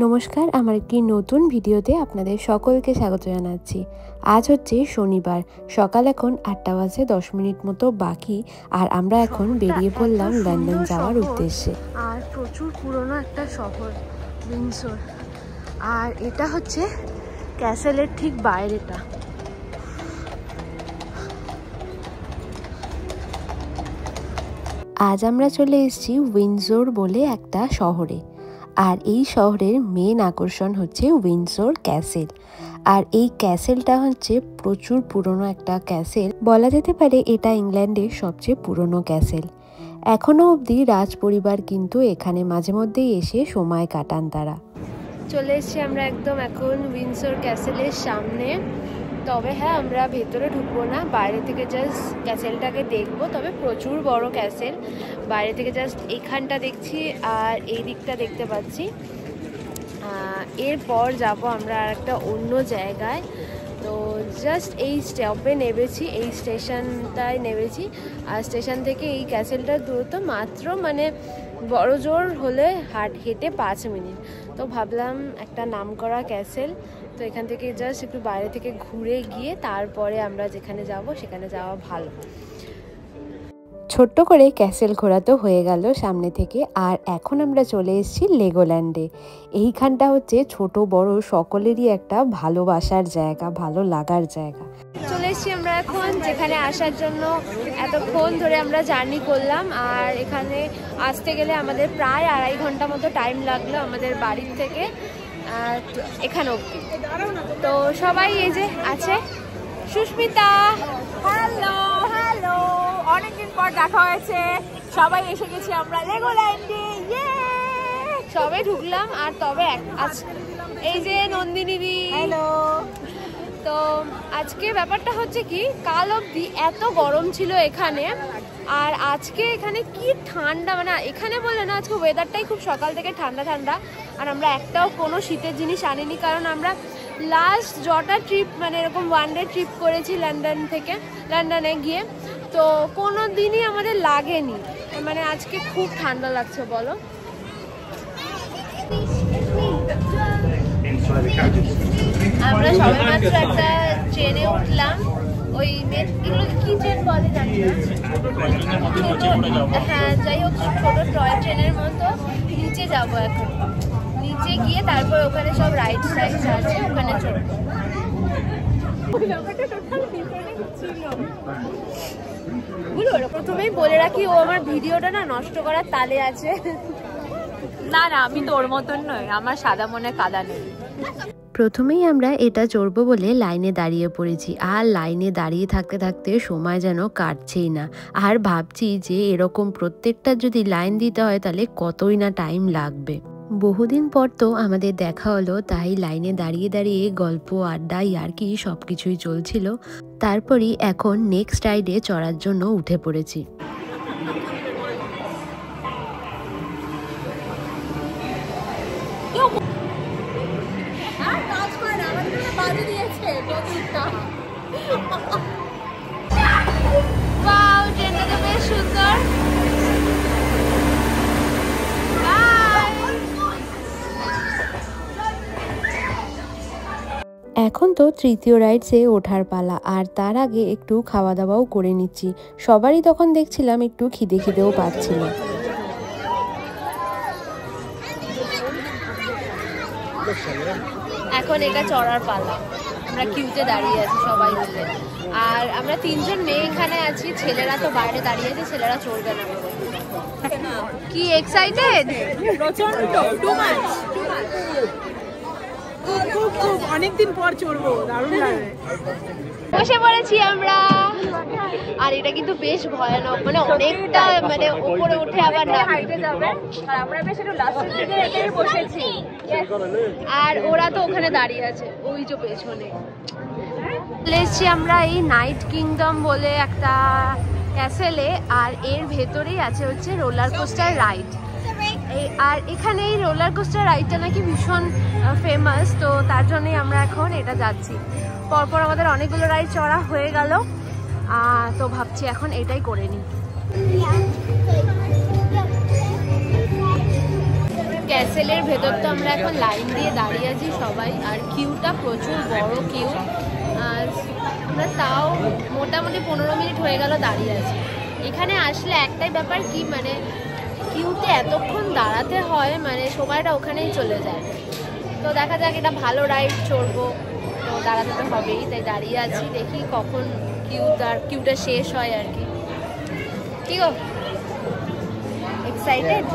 নমস্কার, আমার একটি নতুন ভিডিওতে আপনাদের সকলকে স্বাগত জানাচ্ছি। আজ হচ্ছে শনিবার, সকাল এখন 8টা বাজে 10 মিনিট মতো বাকি, আর আমরা এখন বেরিয়ে পড়লাম লন্ডন যাওয়ার উদ্দেশ্যে। আর প্রচুর পুরনো একটা শহর উইন্ডসর, আর এটা হচ্ছে ক্যাসেলের ঠিক বাইরেটা। আজ আমরা চলে এসেছি উইন্ডসর বলে একটা শহরে, আর এই শহরের মেন আকর্ষণ হচ্ছে উইন্ডসর ক্যাসেল। আর এই ক্যাসেলটা হচ্ছে প্রচুর পুরনো একটা ক্যাসেল, বলা যেতে পারে এটা ইংল্যান্ডের সবচেয়ে পুরনো ক্যাসেল। এখনো অবধি রাজ পরিবার কিন্তু এখানে মাঝে মধ্যেই এসে সময় কাটান তারা। চলে এসেছি আমরা একদম এখন উইন্ডসর ক্যাসেলের সামনে। তবে হ্যাঁ, আমরা ভেতরে ঢুকবো না, বাইরে থেকে জাস্ট ক্যাসেলটাকে দেখবো। তবে প্রচুর বড় ক্যাসেল, বাইরে থেকে জাস্ট এখানটা দেখছি আর এই দিকটা দেখতে পাচ্ছি। এরপর যাব আমরা আর একটা অন্য জায়গায়। তো জাস্ট এই স্টপে নেমেছি, এই স্টেশনটায় নেমেছি। আর স্টেশন থেকে এই ক্যাসেলটার দূরত্ব মাত্র বড় জোর হলে হেঁটে 5 মিনিট। তো ভাবলাম একটা নামকরা ক্যাসেল, তো এখান থেকে জাস্ট একটু বাইরে থেকে ঘুরে গিয়ে তারপরে আমরা যেখানে যাব সেখানে যাওয়া ভালো। ছোট্ট করে ক্যাসেল ঘোরা তো হয়ে গেল সামনে থেকে, আর এখন আমরা চলে এসেছি লেগোল্যান্ডে। এইখানটা হচ্ছে ছোট বড় সকলেরই একটা ভালোবাসার জায়গা, ভালো লাগার জায়গা। চলে এসেছি আমরা এখন যেখানে আসার জন্য এতক্ষণ ধরে আমরা জার্নি করলাম, আর এখানে আসতে গেলে আমাদের প্রায় 2.5 ঘন্টা মতো টাইম লাগলো আমাদের বাড়ির থেকে এখানে অবধি। তো সবাই এই যে আছে, সুস্মিতা, হ্যালো হ্যালো, অনেকদিন পর দেখা হয়েছে। সবাই এসে গেছি আমরা লেগোল্যান্ডে, সবাই ঢুকলাম। আর তবে এই যে নন্দিনীদি, হ্যালো। তো আজকে ব্যাপারটা হচ্ছে কি, কাল অবধি এত গরম ছিল এখানে, আর আজকে এখানে কি ঠান্ডা। এখানে বলে না, আজকে ওয়েদারটাই খুব সকাল থেকে ঠান্ডা ঠান্ডা। আর আমরা একটাও কোনো শীতের জিনিস আনিনি, কারণ আমরা লাস্ট যটা ট্রিপ এরকম 1 ডে ট্রিপ করেছি লন্ডনে গিয়ে, তো কোনো দিনই আমাদের লাগেনি। আজকে খুব ঠান্ডা লাগছে বলো। আমরা সবে মাত্র একটা ট্রেনে উঠলাম, ওই এগুলোকে কি ট্রেন বলে জানি না, হ্যাঁ যাই হোক, ছোট টয় ট্রেনের মতো। নিচে যাবো এখন, নিচে গিয়ে তারপর ওখানে সব রাইডস আছে, ওখানে চলবো। প্রথমেই বলে রাখি, ও আমার ভিডিওটা না নষ্ট করার তালে আছে। না না, আমি তোর মতন নয়, আমার সাদা মনে কাদা নেই। প্রথমেই আমরা এটা চড়বো বলে লাইনে দাঁড়িয়ে পড়েছি, আর লাইনে দাঁড়িয়ে থাকতে থাকতে সময় যেন কাটছেই না। আর ভাবছি যে এরকম প্রত্যেকটা যদি লাইন দিতে হয় তাহলে কতই না টাইম লাগবে। বহুদিন পর তো আমাদের দেখা হলো, তাই লাইনে দাঁড়িয়ে দাঁড়িয়ে গল্প, আড্ডা, ইয়ার্কি সবকিছুই চলছিল। তারপরই এখন নেক্সট রাইডে চড়ার জন্য উঠে পড়েছি। ট্রেনটা বেশ সুন্দর। এখন তো তৃতীয় রাইডসে ওঠার পালা, আর তার আগে একটু খাওয়া দাওয়াও করে নিচ্ছি। সবারই তখন দেখছিলাম একটু খিদেও পাচ্ছিল। এখন এটা চড়ার পালা, আমরা কিউতে দাঁড়িয়ে আছি সবাই মিলে, আর আমরা 3 জন মেয়ে এখানে আছি, ছেলেরা তো বাইরে দাঁড়িয়ে আছে, ছেলেরা চড়বে না। কি এক্সাইটেড, প্রচন্ড, টু মাচ। খুব অনেকদিন পর চড়বো, দারুণ লাগে। বসে পড়েছি আমরা, আর এটা কিন্তু বেশ ভয়ানক, অনেকটা উপরে উঠে আবার নামতে যাবে, আর আমরা বেশ একটু লাস্টের দিকে এখানে বসেছি, আর ওরা তো ওখানে দাঁড়িয়ে আছে ওই যে পেছনে। চলে এসেছি আমরা এই নাইট কিংডম বলে একটা ক্যাসেলে, আর এর ভেতরেই আছে হচ্ছে রোলার কোস্টার রাইড। আর এখানে এই রোলার কোস্টার রাইডটা নাকি ভীষণ ফেমাস, তো তার জন্যই আমরা এখন এটা যাচ্ছি। পরপর আমাদের অনেকগুলো রাইড চড়া হয়ে গেল, তো ভাবছি এখন এটাই করে নিই। ক্যাসেলের ভেতর তো আমরা এখন লাইন দিয়ে দাঁড়িয়ে আছি সবাই, আর কিউটা প্রচুর বড় কিউ। আর আমরা তাও মোটামুটি 15 মিনিট হয়ে গেল দাঁড়িয়ে আছি। এখানে আসলে একটাই ব্যাপার কি, মানে কিউতে এতক্ষণ দাঁড়াতে হয়, মানে সময়টা ওখানেই চলে যায়। তো দেখা যাক, এটা ভালো রাইড, চড়বো তো দাঁড়াতে তো হবেই, তাই দাঁড়িয়ে আছি, দেখি কখন কিউটা শেষ হয় আর কি। কি গো, এক্সাইটেড?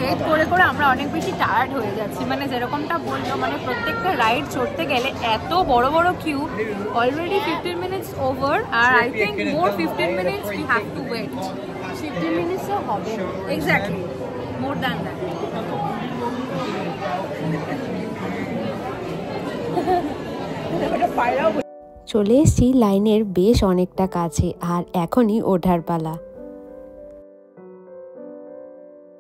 ওয়েট করে করে আমরা অনেক বেশি টায়ার্ড হয়ে যাচ্ছি, মানে যেরকমটা বললো, মানে প্রত্যেকটা রাইড চড়তে গেলে এত বড় বড় কিউ। অলরেডি 15 মিনিটস ওভার, আর I think more 15 minutes we have to wait. 15 মিনিটসও হবে, এক্স্যাক্টলি, মোর দ্যান দ্যাট। চলে এসেছি লাইনের বেশ অনেকটা কাছে, আর এখনই ওঠার পালা।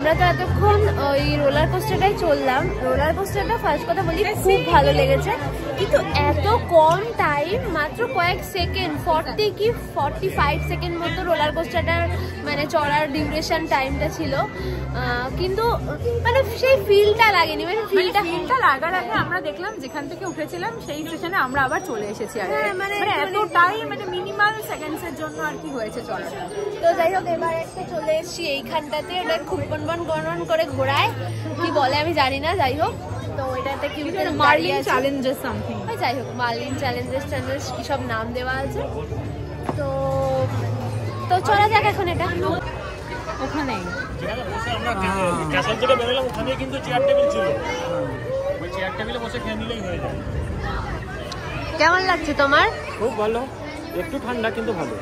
আমরা তো এতক্ষণ ওই রোলার কোস্টারটাই চললাম। রোলার কোস্টারটা ফার্স্ট কথা বলি খুব ভালো লেগেছে, কিন্তু এত কম টাইম, মাত্র কয়েক সেকেন্ড, 40 কি 45 সেকেন্ড মতো রোলার কোস্টারটার মানে চড়ার ডিউরেশন টাইমটা ছিল, কিন্তু মানে সেই ফিলটা লাগেনি। মানে ফিলটা লাগার আগে আমরা দেখলাম যেখান থেকে উঠেছিলাম সেই স্টেশনে আমরা আবার চলে এসেছি। আর মানে এতটাই মানে মিনিমাল সেকেন্ডসের জন্য আর কি হয়েছে চলাটা। তো যাই হোক, এবার একটা চলে এসেছি এইখানটাতে, ওটা খুব গণন করে ঘোরায়, কি বলে আমি জানি না, যাই হোক। তো ওইটাতে কি মার্লিন চ্যালেঞ্জেস সামথিং, যাই হোক মার্লিন চ্যালেঞ্জেস কি সব নাম দেওয়া আছে। তো তো চলা যাক এখন। এটা ওখানে আমরা ক্যাসেল থেকে বেরোলাম, ওখানে কিন্তু চেয়ার টেবিল ছিল, ওই চেয়ার টেবিলে বসে খেয়ে নিলেই হয়ে যায়। কেমন লাগছে তোমার? খুব ভালো, একটু ঠান্ডা কিন্তু ভালো।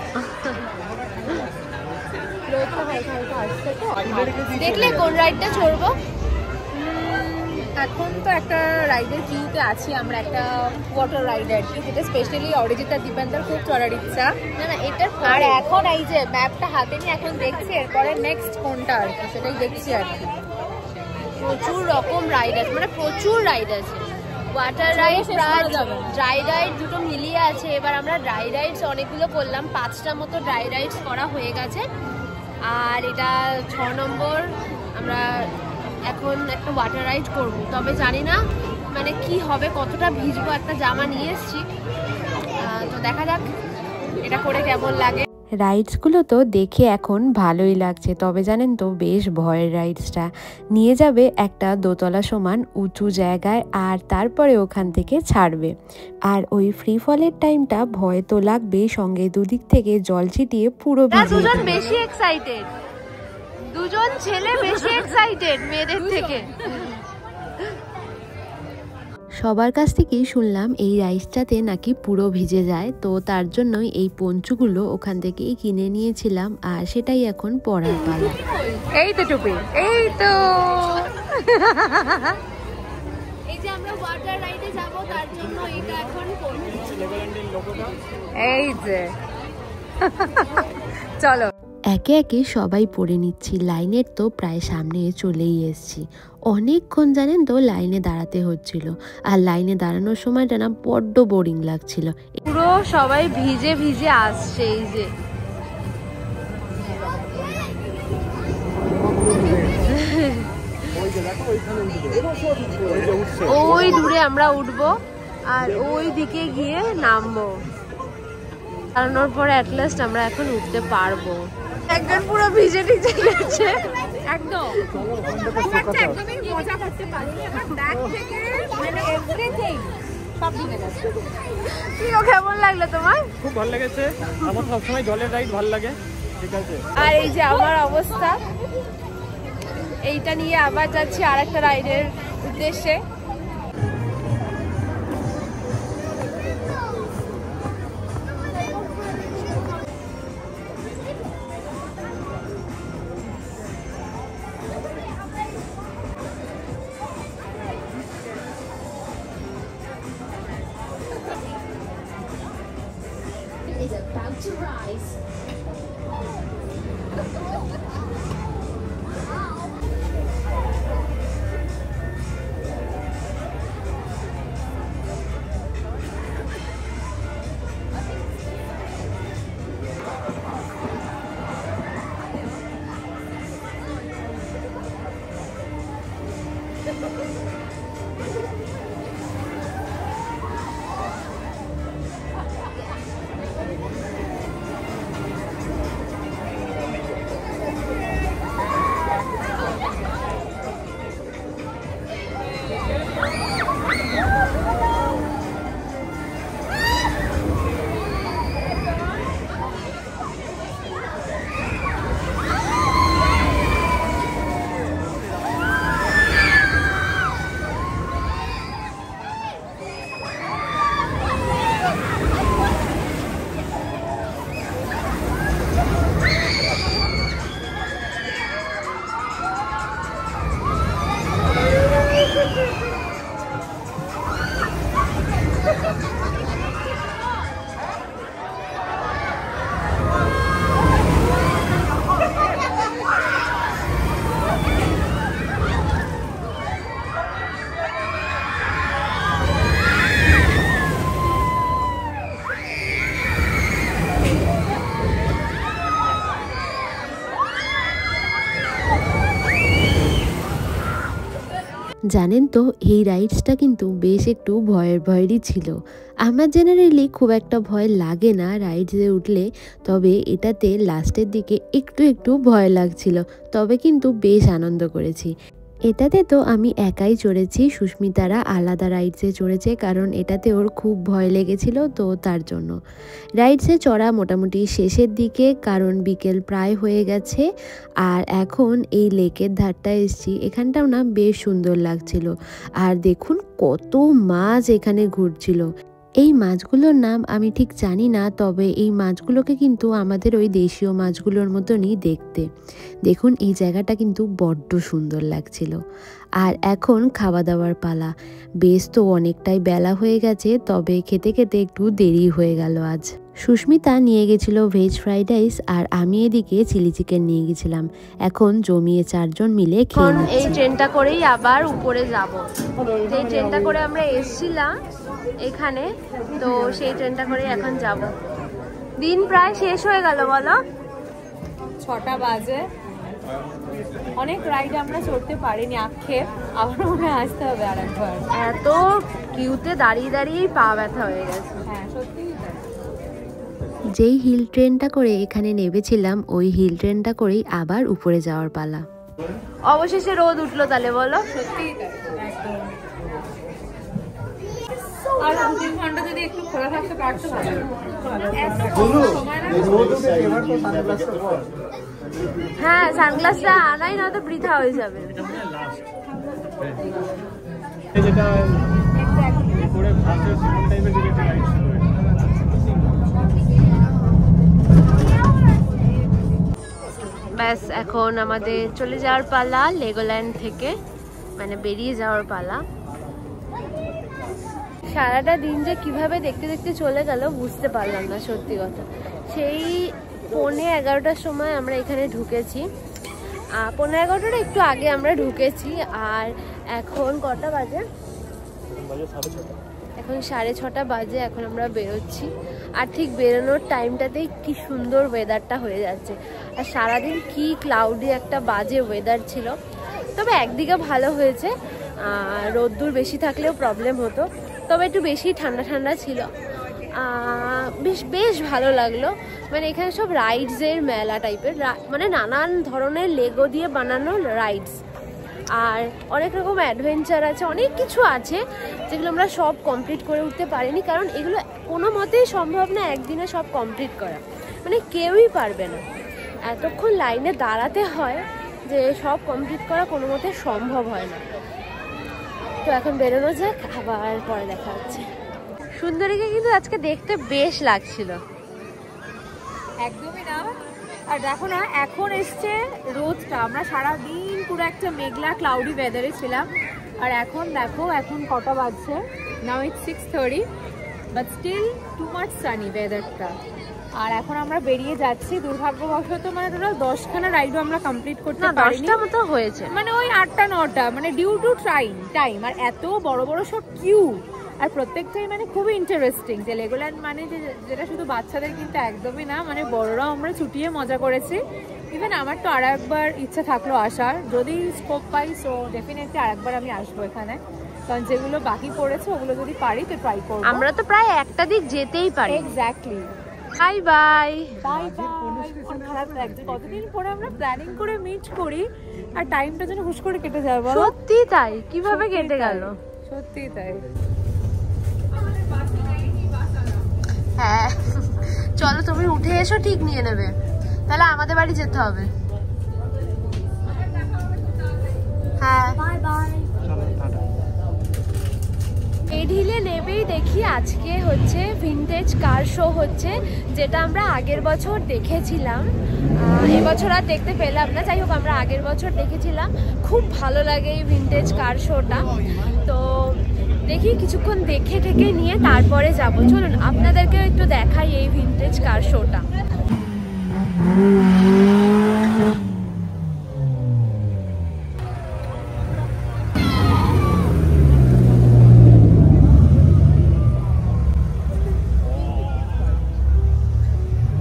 দেখলে কোন রাইডটা চড়বো? এখন তো একটা রাইডের কিউতে আছি আমরা, একটা ওয়াটার রাইড আর কি, যেটা স্পেশালি অরিজিৎ আর দীপেন্দার খুব চড়ার ইচ্ছা। না এটার আর এখন এই যে ম্যাপটা হাতে নিয়ে এখন দেখছি এরপরে নেক্সট কোনটা আর কি, সেটাই দেখছি আর কি। প্রচুর রকম রাইড আছে, মানে প্রচুর রাইড আছে, ওয়াটার রাইড, ড্রাই রাইড দুটো মিলিয়ে আছে। এবার আমরা ড্রাই রাইডস অনেকগুলো করলাম, 5টা মতো ড্রাই রাইডস করা হয়ে গেছে। আর এটা 6 নম্বর, আমরা এখন একটা ওয়াটার রাইড করব, তবে জানি না মানে কি হবে, কতটা ভিজবো। একটা জামা নিয়ে এসেছি, তো দেখা যাক এটা করে কেমন লাগে। রাইডসগুলো তো দেখে এখন ভালোই লাগছে, তবে জানেন তো বেশ ভয়ের রাইডসটা। নিয়ে যাবে একটা দোতলা সমান উঁচু জায়গায়, আর তারপরে ওখান থেকে ছাড়বে। আর ওই ফ্রি ফলের টাইমটা ভয় তো লাগবে, সঙ্গে দুদিক থেকে জল ছিটিয়ে পুরো ভিজে। দুজন বেশি এক্সাইটেড, দুজন ছেলে বেশি এক্সাইটেড মেয়েদের থেকে। সবার কাছ থেকেই শুনলাম এই রাইসটাতে নাকি পুরো ভিজে যায়, তো তার জন্যই এই পঞ্চুগুলো ওখান থেকেই কিনে নিয়েছিলাম, আর সেটাই এখন পরার পালা। এই তো টুপি, এই তো এই যে আমরা ওয়াটার রাইডে যাব, তার জন্য এটা এখন এই যে চলো একে একে সবাই পড়ে নিচ্ছি। লাইনের তো প্রায় সামনে চলেই এসেছি। অনেকক্ষণ জানেন তো লাইনে দাঁড়াতে হচ্ছিল, আর লাইনে দাঁড়ানোর সময়টা না বড্ড বোরিং লাগছিল। পুরো সবাই ভিজে ভিজে আসছে। এই যে ওই দূরে আমরা উঠবো, আর ওই দিকে গিয়ে নামবো, দাঁড়ানোর পরে অ্যাটলাস্ট আমরা এখন উঠতে পারবো। একজন পুরো ভিজে ভিজে গেছে একদম, একদমই মজা করতে পারিনি। আমার ব্যাগ থেকে মানে এভরিথিং সব ভিজে গেছে। কেমন লাগলো তোমার? খুব ভালো লেগেছে, আমার সবসময় জলের রাইড ভালো লাগে। ঠিক আছে, আর এই যে আমার অবস্থা, এইটা নিয়ে আবার যাচ্ছি আর একটা রাইডের উদ্দেশ্যে। Is about to rise. জানেন তো এই রাইডসটা কিন্তু বেশ একটু ভয়েরই ছিল। আমার জেনারেলি খুব একটা ভয় লাগে না রাইডসে উঠলে, তবে এটাতে লাস্টের দিকে একটু ভয় লাগছিল, তবে কিন্তু বেশ আনন্দ করেছি। এটাতে তো আমি একাই চড়েছি, সুস্মিতারা আলাদা রাইডসে চড়েছে, কারণ এটাতে ওর খুব ভয় লেগেছিল, তো তার জন্য। রাইডসে চড়া মোটামুটি শেষের দিকে, কারণ বিকেল প্রায় হয়ে গেছে। আর এখন এই লেকের ধারটা এসছি, এখানটাও না বেশ সুন্দর লাগছিল। আর দেখুন কত মাছ এখানে ঘুরছিল। এই মাছগুলোর নাম আমি ঠিক জানি না, তবে এই মাছগুলোকে কিন্তু আমাদের ওই দেশীয় মাছগুলোর মতনই দেখতে। দেখুন এই জায়গাটা কিন্তু বড্ড সুন্দর লাগছিল। আর এখন খাওয়া দাওয়ার পালা। বেশ তো অনেকটাই বেলা হয়ে গেছে, তবে খেতে খেতে একটু দেরি হয়ে গেল আজ। সুস্মিতা নিয়ে গেছিল ভেজ ফ্রাইড রাইস, আর আমি এদিকে চিলি চিকেন নিয়ে গেছিলাম। এখন জমিয়ে 4 জন মিলে খেয়ে নিচ্ছি। এই ট্রেনটা করেই আবার উপরে যাব। যে ট্রেনটা করে আমরা এসেছিলাম এখানে, তো সেই ট্রেনটা করে এখন যাব। দিন প্রায় শেষ হয়ে গেল, বলো 6টা বাজে। অনেক রাইড আমরা চড়তে পারিনি, আক্ষেপ। আবার মনে আসতে হবে আর একবার। এত কিউতে দাঁড়িয়েই পা ব্যথা হয়ে গেছে। হ্যাঁ সত্যি। যেই হিল ট্রেনটা করে এখানে নেমেছিলাম, ওই হিল ট্রেনটা করেই আবার উপরে যাওয়ার পালা। অবশেষে রোদ উঠলো তাহলে, বলো সত্যি আর 2-3 ঘন্টা যদি একটু খোলা থাকতে পারতো ভালো। হ্যাঁ, সানগ্লাসটা আনাই না তো বৃথা হয়ে যাবে। ব্যাস এখন আমাদের চলে যাওয়ার পালা, লেগোল্যান্ড থেকে মানে বেরিয়ে যাওয়ার পালা। সারাটা দিন যে কিভাবে দেখতে দেখতে চলে গেল বুঝতে পারলাম না, সত্যি কথা। সেই 11:15টার সময় আমরা এখানে ঢুকেছি, 11:15টার একটু আগে আমরা ঢুকেছি। আর এখন কটা বাজে? এখন 6:30 বাজে। এখন আমরা বেরোচ্ছি, আর ঠিক বেরোনোর টাইমটাতেই কি সুন্দর ওয়েদারটা হয়ে যাচ্ছে। আর সারাদিন কি ক্লাউডি একটা বাজে ওয়েদার ছিল, তবে একদিকে ভালো হয়েছে, রোদ্দুর বেশি থাকলেও প্রবলেম হতো, তবে একটু বেশি ঠান্ডা ঠান্ডা ছিল। বেশ ভালো লাগলো। মানে এখানে সব রাইডসের মেলা টাইপের, মানে নানান ধরনের লেগো দিয়ে বানানো রাইডস, আর অনেক রকম অ্যাডভেঞ্চার আছে, অনেক কিছু আছে যেগুলো আমরা সব কমপ্লিট করে উঠতে পারিনি, কারণ এগুলো কোনো মতেই সম্ভব না একদিনে সব কমপ্লিট করা, মানে কেউই পারবে না। এতক্ষণ লাইনে দাঁড়াতে হয় যে সব কমপ্লিট করা কোনো মতে সম্ভব হয় না। তো এখন বেরোনো যাক, আবার পরে দেখা হচ্ছে। সুন্দরীকে কিন্তু আজকে দেখতে বেশ লাগছিল। একদমই না। আর দেখো না, এখন এসছে রোদটা। আমরা সারাদিন পুরো একটা মেঘলা ক্লাউডি ওয়েদারে ছিলাম, আর এখন দেখো এখন কটা বাজছে, now it's 6:30, but still too much sunny ওয়েদারটা। আর এখন আমরা বেরিয়ে যাচ্ছি। দুর্ভাগ্যবশত মানে টোটাল 10খানা রাইডও আমরা কমপ্লিট করতে পারিনি। 10টা মতো হয়েছে, মানে ওই 8টা-9টা, মানে ডিউ টু টাইম। আর এত বড় বড় সব কিউ, আর প্রত্যেকটাই মানে খুবই ইন্টারেস্টিং। যে লেগোল্যান্ড মানে যেটা শুধু বাচ্চাদের কিন্তু একদমই না, মানে বড়রাও আমরা ছুটিয়ে মজা করেছি। ইভেন আমার তো আর একবার ইচ্ছা থাকলো আসার, যদি স্কোপ পাই, সো ডেফিনেটলি আর একবার আমি আসবো এখানে, কারণ যেগুলো বাকি পড়েছে ওগুলো যদি পারি তো ট্রাই করবো। আমরা তো প্রায় একটা দিক যেতেই পারি। Exactly. Bye bye bye bye. খারাপ লাগছে, কতদিন পরে আমরা প্ল্যানিং করে মিট করি, আর টাইমটা যেন হুশ করে কেটে যায়। সত্যি তাই, কিভাবে কেটে গেল, সত্যি তাই। হ্যাঁ চলো, তুমি উঠে এসো, ঠিক নিয়ে নেবে, তাহলে আমাদের বাড়ি যেতে হবে। হ্যাঁ বাই বাই। এই ঢিলে নেবেই দেখি আজকে হচ্ছে ভিনটেজ কার শো হচ্ছে, যেটা আমরা আগের বছর দেখেছিলাম, এবছর আর দেখতে পেলাম না। যাই হোক, আমরা আগের বছর দেখেছিলাম, খুব ভালো লাগে এই ভিনটেজ কার শোটা। তো দেখি কিছুক্ষণ দেখে ঠেকে নিয়ে তারপরে যাব। চলুন আপনাদেরকেও একটু দেখাই এই ভিনটেজ কার শোটা।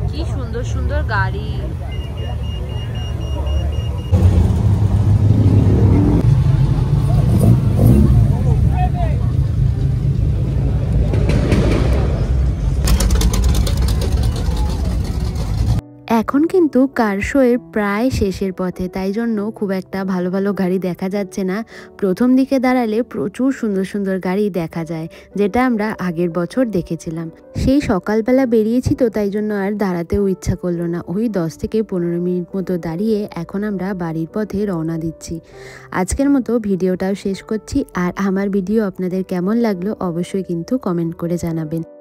কি সুন্দর সুন্দর গাড়ি। এখন কিন্তু কার শোয়ের প্রায় শেষের পথে, তাই জন্য খুব একটা ভালো ভালো গাড়ি দেখা যাচ্ছে না। প্রথম দিকে দাঁড়ালে প্রচুর সুন্দর সুন্দর গাড়ি দেখা যায়, যেটা আমরা আগের বছর দেখেছিলাম। সেই সকালবেলা বেরিয়েছি তো, তাই জন্য আর দাঁড়াতেও ইচ্ছা করলো না। ওই 10 থেকে 15 মিনিট মতো দাঁড়িয়ে এখন আমরা বাড়ির পথে রওনা দিচ্ছি। আজকের মতো ভিডিওটাও শেষ করছি। আর আমার ভিডিও আপনাদের কেমন লাগলো অবশ্যই কিন্তু কমেন্ট করে জানাবেন।